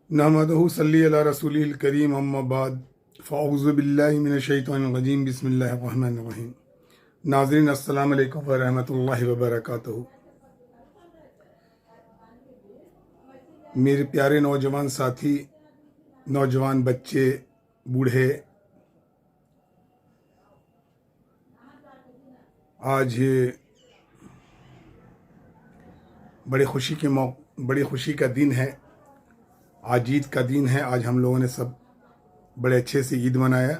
नहमदहु सल्ली अला रसूलिल करीम अम्मा बाद फ़अऊज़ु बिल्लाहि मिनश शैतानिर रजीम बिस्मिल्लाहिर रहमानिर रहीम। नाज़रीन अस्सलामु अलैकुम व रहमतुल्लाहि व बरकातहू। मेरे प्यारे नौजवान साथी, नौजवान बच्चे, बूढ़े, आज बड़ी खुशी का दिन है। आज ईद का दिन है। आज हम लोगों ने सब बड़े अच्छे से ईद मनाया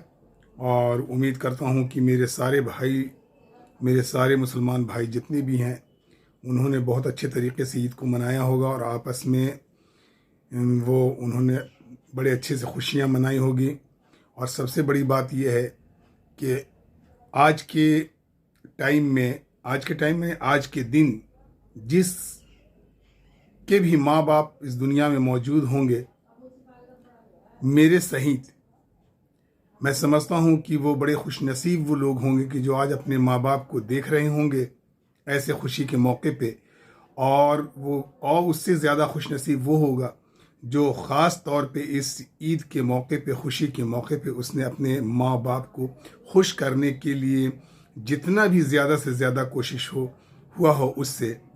और उम्मीद करता हूँ कि मेरे सारे मुसलमान भाई जितने भी हैं उन्होंने बहुत अच्छे तरीके से ईद को मनाया होगा और आपस में उन्होंने बड़े अच्छे से खुशियाँ मनाई होगी। और सबसे बड़ी बात यह है कि आज के टाइम में आज के दिन जिस के भी माँ बाप इस दुनिया में मौजूद होंगे, मेरे सहित मैं समझता हूँ कि वो बड़े खुशनसीब वो लोग होंगे कि जो आज अपने माँ बाप को देख रहे होंगे ऐसे खुशी के मौके पे। और उससे ज़्यादा खुशनसीब वो होगा जो ख़ास तौर पे इस ईद के मौके पे, खुशी के मौके पे उसने अपने माँ बाप को खुश करने के लिए जितना भी ज़्यादा से ज़्यादा कोशिश हुआ हो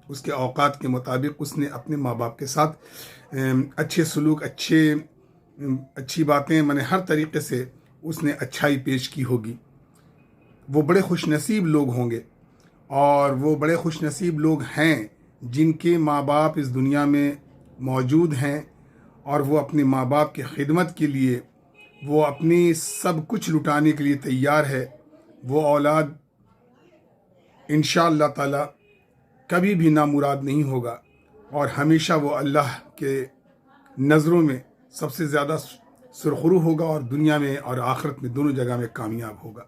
उसके औकात के मुताबिक उसने अपने माँ बाप के साथ अच्छे सलूक, अच्छी बातें, माने हर तरीके से उसने अच्छाई पेश की होगी। वो बड़े खुशनसीब लोग होंगे और वो बड़े खुशनसीब लोग हैं जिनके माँ बाप इस दुनिया में मौजूद हैं और वो अपने माँ बाप की खिदमत के लिए वो अपनी सब कुछ लुटाने के लिए तैयार है। वो औलाद इंशाअल्लाह ताला कभी भी नामुराद नहीं होगा और हमेशा वो अल्लाह के नज़रों में सबसे ज़्यादा सुरखरू होगा और दुनिया में और आखिरत में दोनों जगह में कामयाब होगा।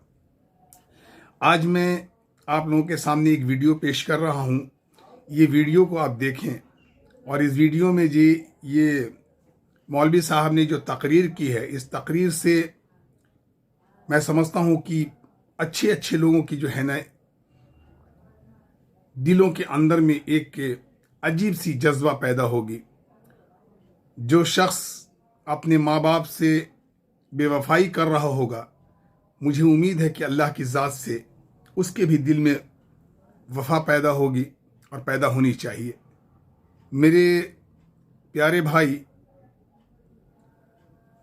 आज मैं आप लोगों के सामने एक वीडियो पेश कर रहा हूँ। ये वीडियो को आप देखें और इस वीडियो में ये मौलवी साहब ने जो तकरीर की है, इस तकरीर से मैं समझता हूँ कि अच्छे लोगों की जो है ना दिलों के अंदर में एक अजीब सी जज्बा पैदा होगी। जो शख्स अपने माँ बाप से बेवफाई कर रहा होगा, मुझे उम्मीद है कि अल्लाह की ज़ात से उसके भी दिल में वफ़ा पैदा होगी और पैदा होनी चाहिए। मेरे प्यारे भाई,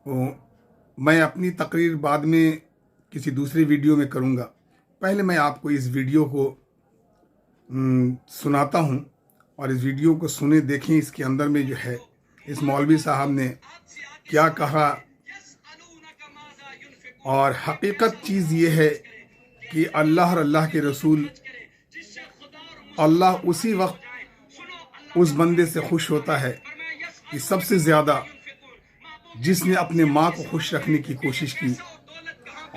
मैं अपनी तकरीर बाद में किसी दूसरे वीडियो में करूँगा। पहले मैं आपको इस वीडियो को सुनाता हूँ और इस वीडियो को सुने, देखें इसके अंदर में जो है इस मौलवी साहब ने क्या कहा। और हकीकत चीज़ ये है कि अल्लाह और अल्लाह के रसूल, अल्लाह उसी वक्त उस बंदे से खुश होता है कि सबसे ज़्यादा जिसने अपने माँ को खुश रखने की कोशिश की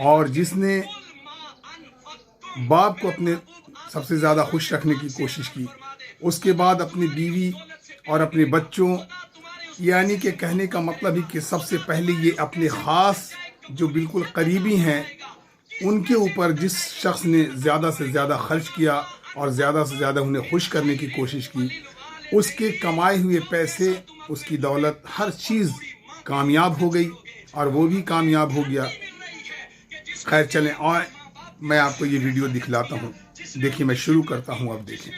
और जिसने बाप को अपने सबसे ज़्यादा खुश रखने की कोशिश की, उसके बाद अपनी बीवी और अपने बच्चों, यानी कि कहने का मतलब ही कि सबसे पहले ये अपने ख़ास जो बिल्कुल करीबी हैं उनके ऊपर जिस शख्स ने ज़्यादा से ज़्यादा खर्च किया और ज़्यादा से ज़्यादा उन्हें खुश करने की कोशिश की, उसके कमाए हुए पैसे, उसकी दौलत, हर चीज़ कामयाब हो गई और वो भी कामयाब हो गया। खैर चलें और मैं आपको ये वीडियो दिखलाता हूँ। देखिए, मैं शुरू करता हूँ। अब देखें।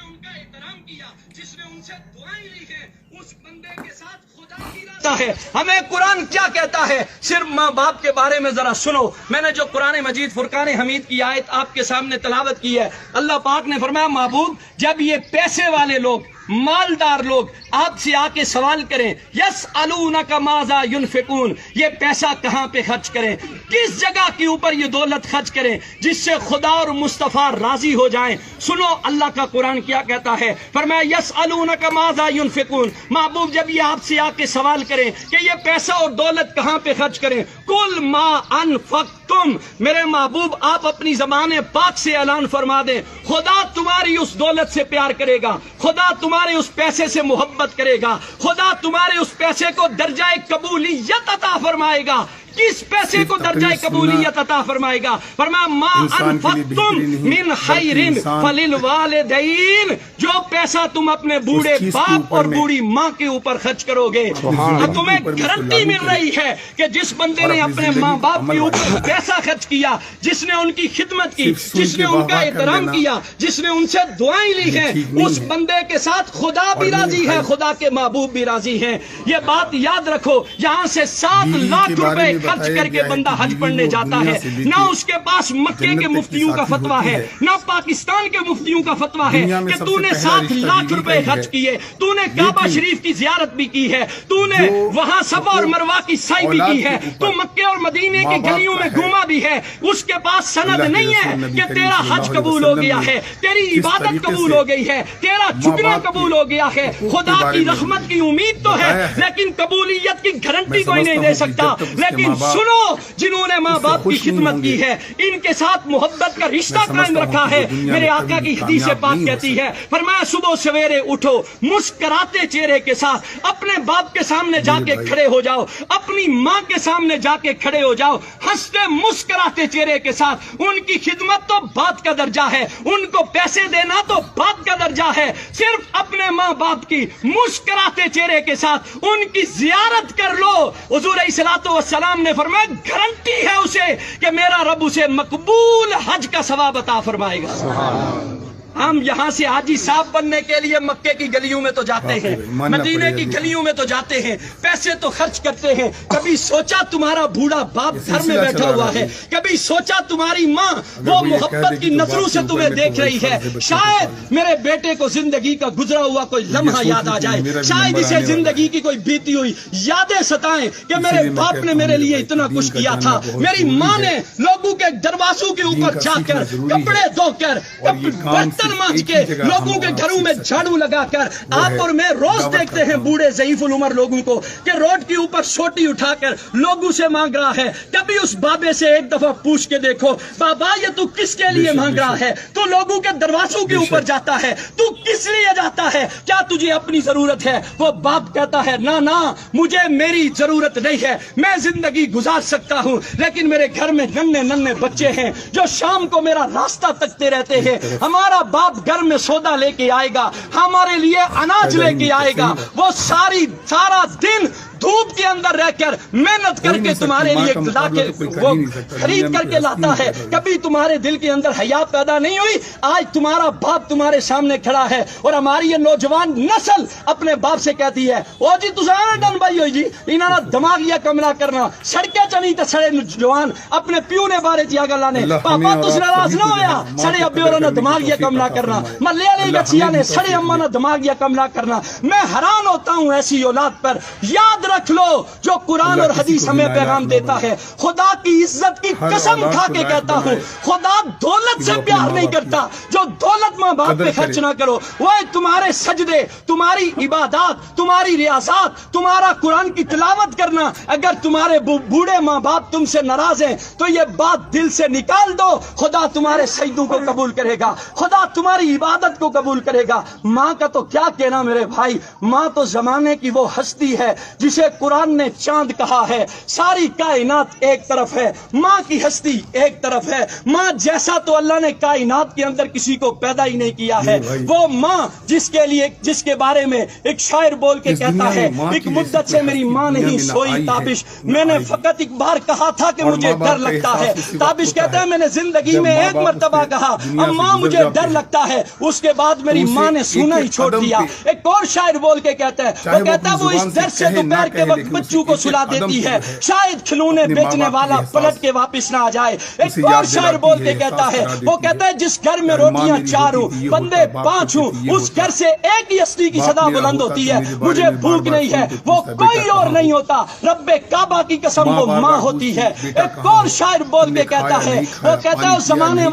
है हमें कुरान क्या कहता है। सिर्फ माँ बाप के बारे में जरा सुनो। मैंने जो कुरान मजीद फुरकान हमीद की आयत आपके सामने तलावत की है, अल्लाह पाक ने फरमाया, महबूब जब ये पैसे वाले लोग, मालदार लोग आपसे आके सवाल करें, यसअलूनका माज़ा युनफिकून, ये पैसा कहाँ पे खर्च करें, किस जगह के ऊपर ये दौलत खर्च करें जिससे खुदा और मुस्तफ़ा राजी हो जाएं। सुनो अल्लाह का कुरान क्या कहता है। फरमाया यसअलूनका माज़ा युनफिकून, महबूब जब ये आपसे आके सवाल करें कि ये पैसा और दौलत कहाँ पे खर्च करें, कुल मा अनफक्तुम, मेरे महबूब आप अपनी ज़बान पाक से ऐलान फरमा दें, खुदा तुम्हारी उस दौलत से प्यार करेगा, खुदा तुम्हारे उस पैसे से मोहब्बत करेगा, खुदा तुम्हारे उस पैसे को दर्जाए कबूलियत अता फरमाएगा। किस पैसे को दर्जा कबूलियत अता फरमाएगा। फरमाया मा अनफक्तुम मिन खैरिन फलिल वालिदैन, जो पैसा तुम अपने बूढ़े बाप और बूढ़ी माँ के ऊपर खर्च करोगे, अब तुम्हें गारंटी मिल रही है कि जिस बंदे ने अपने माँ बाप के ऊपर पैसा खर्च किया, जिसने उनकी खिदमत की, जिसने उनका एहतराम किया, जिसने उनसे दुआएं ली हैं, उस बंदे के साथ खुदा भी राजी है, खुदा के महबूब भी राजी हैं। ये बात याद रखो। यहाँ से 7 लाख रुपए खर्च करके बंदा हज पढ़ने जाता है, ना उसके पास मक्के के मुफ्तियों का फतवा है, ना पाकिस्तान के मुफ्तियों का फतवा है कि तूने 7 लाख रुपए खर्च किए, तूने काबा शरीफ की जियारत भी की है, तूने वहां सफा और मरवा की साई भी की है, तू मक्के और मदीने के गलियों में घूमा भी है, उसके पास सनद नहीं है कि तेरा हज कबूल हो गया है, तेरी इबादत कबूल हो गई है, तेरा झुकना कबूल हो गया है। खुदा की रहमत की उम्मीद तो है, लेकिन कबूलियत की गारंटी कोई नहीं दे सकता। लेकिन सुनो, जिन्होंने माँ बाप की खिदमत की है, इनके साथ मोहब्बत का रिश्ता कायम रखा है। मेरे आका की हदीस पाक कहती है, फरमाया सुबह सवेरे उठो, मुस्कुराते चेहरे के साथ अपने बाप के सामने जाके खड़े हो जाओ, अपनी माँ के सामने जाके खड़े हो जाओ, हंसते मुस्कुराते चेहरे के साथ। उनकी खिदमत तो बात का दर्जा है, उनको पैसे देना तो बात का दर्जा है। सिर्फ अपने माँ बाप की मुस्कुराते चेहरे के साथ उनकी जियारत कर लो। हुजूर अलैहिस्सलातु वस्सलाम ने फरमाया, गारंटी है उसे कि मेरा रब उसे मकबूल हज का सवाब अता फरमाएगा। हम यहाँ से हाजी साहब बनने के लिए मक्के की गलियों में तो जाते हैं, मदीने की गलियों में तो जाते हैं, पैसे तो खर्च करते हैं। कभी सोचा तुम्हारा बूढ़ा बाप घर में बैठा हुआ है, कभी सोचा तुम्हारी माँ वो मोहब्बत की नजरों से तुम्हें देख रही है। शायद मेरे बेटे को जिंदगी का गुजरा हुआ कोई लम्हा याद आ जाए, शायद इसे जिंदगी की कोई बीती हुई यादें सताएं कि मेरे बाप ने मेरे लिए इतना कुछ किया था, मेरी माँ ने लोगों के दरवाजों के ऊपर जाकर कपड़े धोकर बर्तन मांज के लोगों के घरों में झाड़ू लगाकर। आप और मैं रोज देखते हैं बूढ़े ज़ईफुल उमर लोगों को कि रोड के ऊपर सोटी उठाकर लोगों से मांग रहा है। कभी उस बाबे से एक दफा पूछ के देखो, बाबा ये तू किसके लिए मांग रहा है? तू लोगों के दरवाजों के ऊपर जाता है, तू किस लिए जाता है? क्या तुझे अपनी जरूरत है? वो बाप कहता है, ना ना, मुझे मेरी जरूरत नहीं है, मैं जिंदगी गुजार सकता हूँ, लेकिन मेरे घर में नन्हे नन्हे बच्चे हैं जो शाम को मेरा रास्ता तकते रहते हैं। हमारा बाप घर में सौदा लेके आएगा, हमारे लिए अनाज लेके आएगा, वो सारा दिन धूप के अंदर रहकर मेहनत करके तुम्हारे लिए लाके वो खरीद करके लाता है। कभी तुम्हारे दिल के अंदर हया पैदा नहीं हुई? आज तुम्हारा बाप तुम्हारे सामने खड़ा है और हमारी ये नौजवान नस्ल अपने बाप से कहती है, ओ जी तुसारा डन भाई हो जी, इन्होंने दिमाग या कमला करना सड़के चनी तो सड़े जवान अपने प्यू ने बारे जिया गल्ला ने पापा तुस नाराज ना होया, सड़े अब्बे और ने दिमाग या कमला करना, मल्ले वाले बच्चियां ने सड़े अम्मा ने दिमाग या कमला करना। मैं हैरान होता हूं ऐसी औलाद पर। याद रख लो, जो कुरान और हदीस हमें पैगाम देता है, खुदा की इज्जत की कसम खा के कहता हूँ, खुदा दौलत से प्यार नहीं करता। जो दौलत माँ बाप पे खर्च ना करो, वो तुम्हारे सजदे, तुम्हारी इबादत, तुम्हारी रियासत, तुम्हारा कुरान की तिलावत करना। अगर तुम्हारे बूढ़े माँ बाप तुमसे नाराज हैं तो ये बात दिल से निकाल दो, खुदा तुम्हारे सजदों को कबूल करेगा, खुदा तुम्हारी इबादत को कबूल करेगा। माँ का तो क्या कहना मेरे भाई, माँ तो जमाने की वो हस्ती है जिसे कुरान ने चांद कहा है। सारी कायनात एक तरफ है, माँ की हस्ती एक तरफ है। माँ जैसा तो अल्लाह ने कायनात के अंदर किसी को पैदा ही नहीं किया है। वो माँ जिसके बारे में एक शायर बोल के कहता है, एक मुद्दत से मेरी माँ नहीं सोई ताबिश, मैंने फकत एक बार कहा था कि मुझे डर लगता है। ताबिश कहता है, मैंने जिंदगी में एक मर्तबा कहा अम्मा मुझे डर लगता है, उसके बाद मेरी माँ ने सुना ही छोड़ दिया। एक और शायर बोल के कहता है, वो कहता है वो इस दर से दोपहर के वक्त बच्चों को सुला देती है, शायद खिलौने बेचने वाला पलट के वापस ना आ जाए। एक और शायर बोल के कहता है, वो कहता है जिस घर में रोटियां 4 हूं, बंदे 5 हूं, उस घर से एक ही हस्ती की सदा बुलंद होती है, मुझे भूख नहीं है, वो कोई और नहीं होता, रब्बे काबा की कसम वो माँ होती है। एक और शायर बोल के कहता है, वो कहता है उस जमाने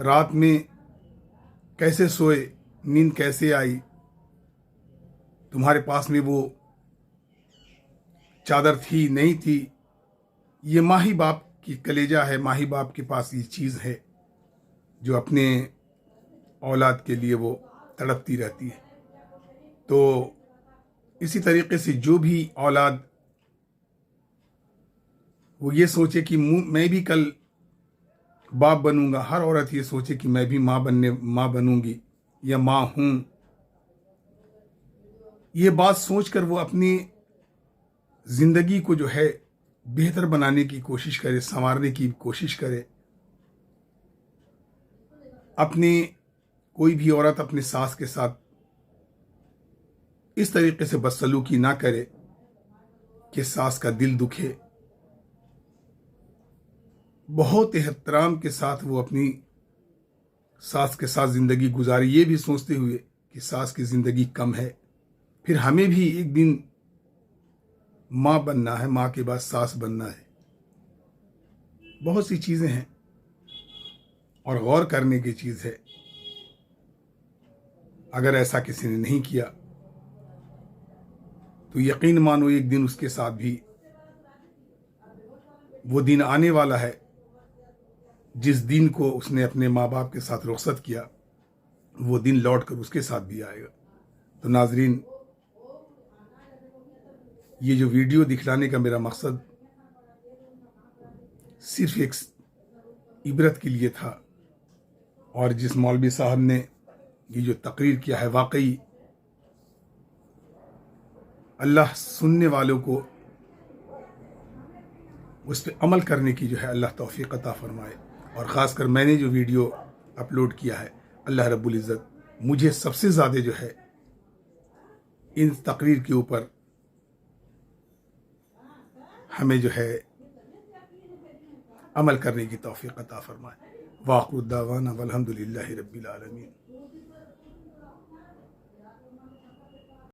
रात में कैसे सोए, नींद कैसे आई, तुम्हारे पास में वो चादर थी नहीं थी। ये माही बाप की कलेजा है, माही बाप के पास ये चीज़ है जो अपने औलाद के लिए वो तड़पती रहती है। तो इसी तरीके से जो भी औलाद वो ये सोचे कि मैं भी कल बाप बनूंगा। हर औरत ये सोचे कि मैं भी माँ बनूंगी या माँ हूं। ये बात सोचकर वो अपनी जिंदगी को जो है बेहतर बनाने की कोशिश करे, संवारने की कोशिश करे। कोई भी औरत अपने सास के साथ इस तरीके से बदसलूकी ना करे कि सास का दिल दुखे। बहुत एहतराम के साथ वो अपनी सास के साथ जिंदगी गुजारे, ये भी सोचते हुए कि सास की जिंदगी कम है, फिर हमें भी एक दिन माँ बनना है, माँ के बाद सास बनना है। बहुत सी चीजें हैं और गौर करने की चीज है। अगर ऐसा किसी ने नहीं किया तो यकीन मानो एक दिन उसके साथ भी वो दिन आने वाला है जिस दिन को उसने अपने माँ बाप के साथ रुखसत किया, वो दिन लौट कर उसके साथ भी आएगा। तो नाजरीन, ये जो वीडियो दिखलाने का मेरा मकसद सिर्फ एक इबरत के लिए था। और जिस मौलवी साहब ने ये जो तकरीर किया है, वाकई अल्लाह सुनने वालों को उस पर अमल करने की जो है अल्लाह तौफीक अता फरमाए। और ख़ासकर मैंने जो वीडियो अपलोड किया है, अल्लाह रब्बुल इज़्ज़त मुझे सबसे ज़्यादा जो है इन तकरीर के ऊपर हमें जो है अमल करने की तौफीक अता फरमाए। वाक़िअत दावाना वल्हम्दुलिल्लाहि रब्बिल आलमीन।